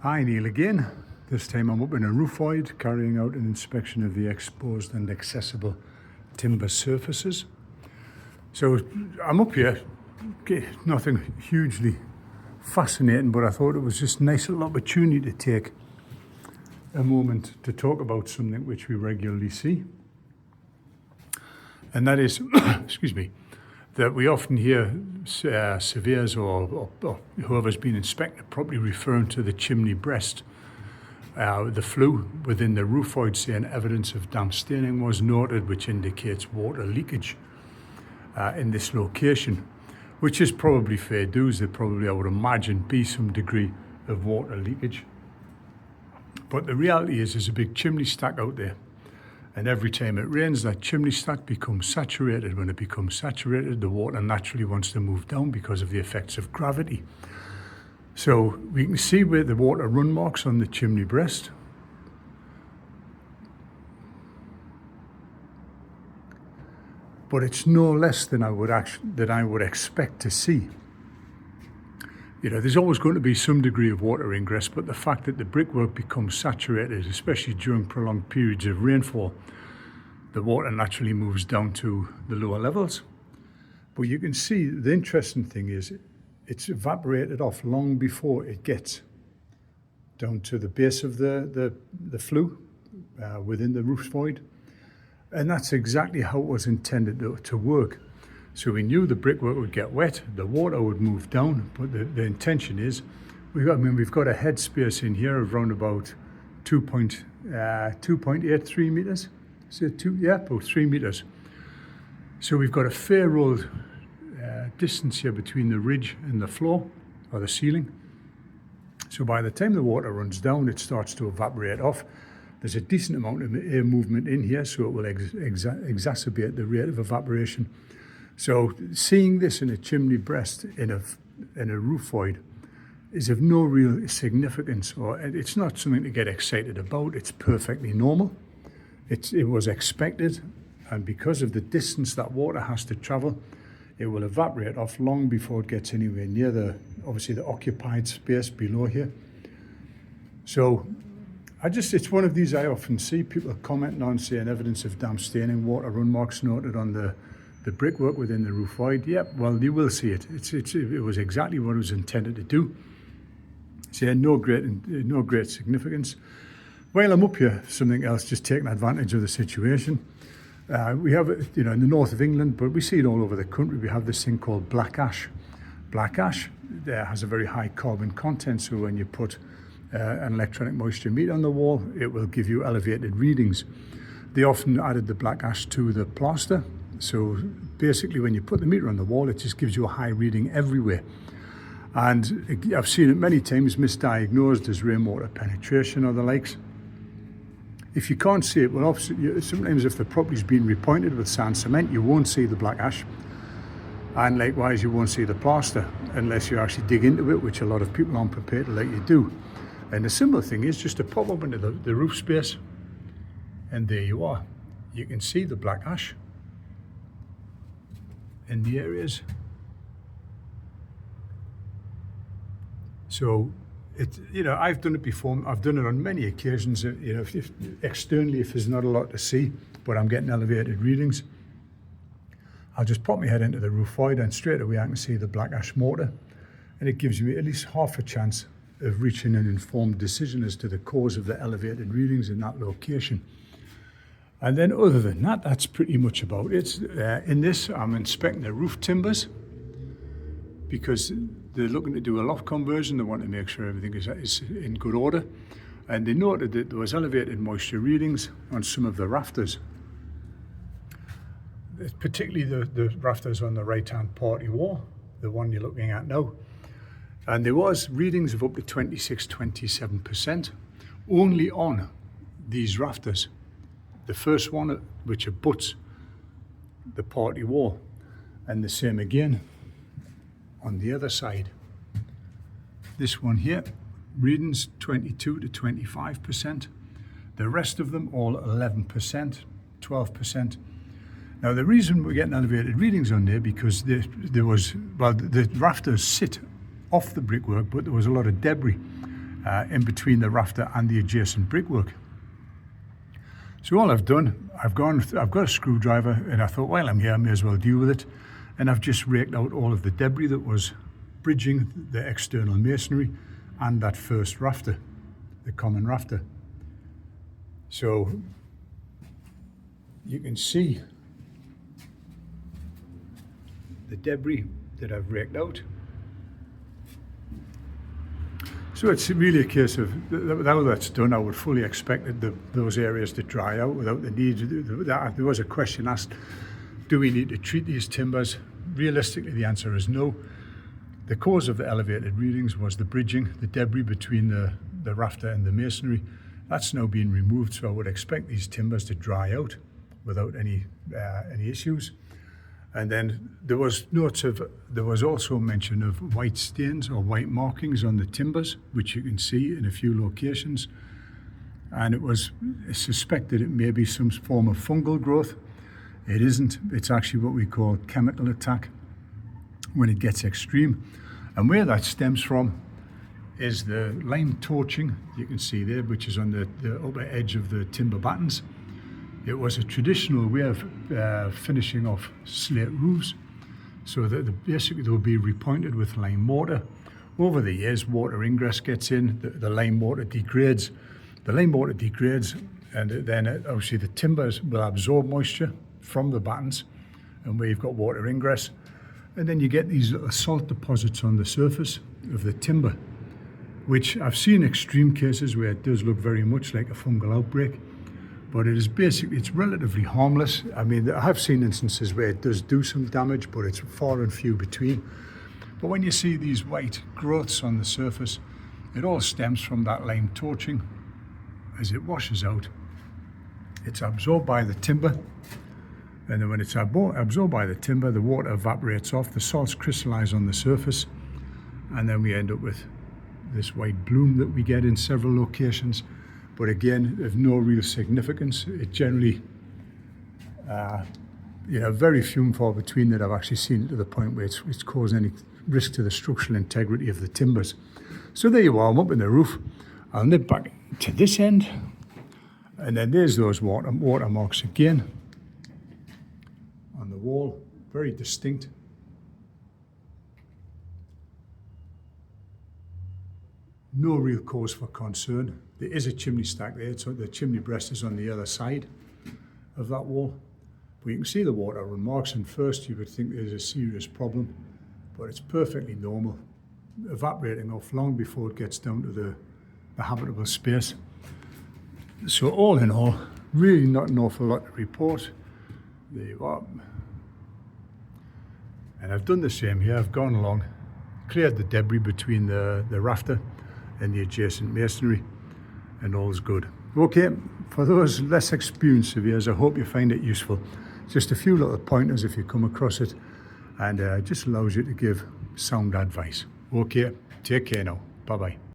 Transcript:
Hi, Neil again. This time I'm up in a roof void carrying out an inspection of the exposed and accessible timber surfaces. So I'm up here, nothing hugely fascinating, but I thought it was just a nice little opportunity to take a moment to talk about something which we regularly see. And that is, excuse me, that we often hear surveyors or whoever's been inspected properly referring to the chimney breast, the flue within the roof void, saying evidence of damp staining was noted, which indicates water leakage in this location, which is probably fair dues. There probably, I would imagine, be some degree of water leakage. But the reality is there's a big chimney stack out there. And every time it rains, that chimney stack becomes saturated. When it becomes saturated, the water naturally wants to move down because of the effects of gravity. So we can see where the water run marks on the chimney breast. But it's no less than I would expect to see. You know, there's always going to be some degree of water ingress, but the fact that the brickwork becomes saturated, especially during prolonged periods of rainfall, the water naturally moves down to the lower levels. But you can see the interesting thing is it's evaporated off long before it gets down to the base of the flue within the roof void. And that's exactly how it was intended to work. So we knew the brickwork would get wet, the water would move down, but the intention is, we've got a head space in here of around about 2.83 meters. So about 3 meters. So we've got a fair old distance here between the ridge and the floor, or the ceiling. So by the time the water runs down, it starts to evaporate off. There's a decent amount of air movement in here, so it will exacerbate the rate of evaporation. So seeing this in a chimney breast in a roof void is of no real significance, or it's not something to get excited about. It's perfectly normal. It was expected, and because of the distance that water has to travel, it will evaporate off long before it gets anywhere near obviously the occupied space below here. So it's one of these I often see people commenting on, saying evidence of damp staining, water run marks noted on the brickwork within the roof void. Yep, well, you will see it. It was exactly what it was intended to do. So no great significance. While I'm up here, something else, just taking advantage of the situation. We have it, in the north of England, but we see it all over the country. We have this thing called black ash. Black ash has a very high carbon content, so when you put an electronic moisture meter on the wall, it will give you elevated readings. They often added the black ash to the plaster. So basically when you put the meter on the wall, it just gives you a high reading everywhere. And I've seen it many times misdiagnosed as rainwater penetration or the likes. If you can't see it, well, sometimes if the property's been repointed with sand cement, you won't see the black ash. And likewise, you won't see the plaster unless you actually dig into it, which a lot of people aren't prepared to let you do. And the simple thing is just to pop up into the roof space, and there you are. You can see the black ash in the areas. So I've done it before. I've done it on many occasions. If externally, if there's not a lot to see, but I'm getting elevated readings, I'll just pop my head into the roof void, and straight away I can see the black ash mortar, and it gives me at least half a chance of reaching an informed decision as to the cause of the elevated readings in that location. And then other than that, that's pretty much about it. In this, I'm inspecting the roof timbers because they're looking to do a loft conversion. They want to make sure everything is in good order. And they noted that there was elevated moisture readings on some of the rafters, particularly the rafters on the right-hand party wall, the one you're looking at now. And there was readings of up to 27% only on these rafters. The first one, which abuts the party wall, and the same again on the other side. This one here, readings 22 to 25%. The rest of them all 11%, 12%. Now the reason we're getting elevated readings on there, because the rafters sit off the brickwork, but there was a lot of debris in between the rafter and the adjacent brickwork. So all I've done, I've got a screwdriver, and I thought, while I'm here, I may as well deal with it. And I've just raked out all of the debris that was bridging the external masonry and that first rafter, the common rafter. So you can see the debris that I've raked out. So it's really a case of, now that's done, I would fully expect those areas to dry out without the need. There was a question asked, do we need to treat these timbers? Realistically, the answer is no. The cause of the elevated readings was the bridging, the debris between the rafter and the masonry. That's now been removed, so I would expect these timbers to dry out without any issues. And then there was also mention of white stains or white markings on the timbers, which you can see in a few locations. And it was suspected it may be some form of fungal growth. It isn't. It's actually what we call chemical attack when it gets extreme. And where that stems from is the lime torching, you can see there, which is on the upper edge of the timber battens. It was a traditional way of finishing off slate roofs, so that basically they will be repointed with lime mortar. Over the years, water ingress gets in, the lime mortar degrades. The lime mortar degrades, and then obviously the timbers will absorb moisture from the battens, and where you've got water ingress, and then you get these little salt deposits on the surface of the timber, which I've seen extreme cases where it does look very much like a fungal outbreak. But it is basically, it's relatively harmless. I mean, I have seen instances where it does do some damage, but it's far and few between. But when you see these white growths on the surface, it all stems from that lime torching. As it washes out, it's absorbed by the timber. And then when it's absorbed by the timber, the water evaporates off, the salts crystallize on the surface, and then we end up with this white bloom that we get in several locations. But again, of no real significance. It generally, very few and far between that I've actually seen it to the point where it's caused any risk to the structural integrity of the timbers. So there you are, I'm up in the roof. I'll nip back to this end, and then there's those watermarks again on the wall, very distinct. No real cause for concern. There is a chimney stack there, so the chimney breast is on the other side of that wall. But you can see the water marks, and first you would think there's a serious problem, but it's perfectly normal, evaporating off long before it gets down to the habitable space. So all in all, really not an awful lot to report. There you are. And I've done the same here. I've gone along, cleared the debris between the rafter and the adjacent masonry, and all's good. Okay, for those less experienced surveyors, I hope you find it useful. Just a few little pointers if you come across it, and just allows you to give sound advice. Okay, take care now. Bye-bye.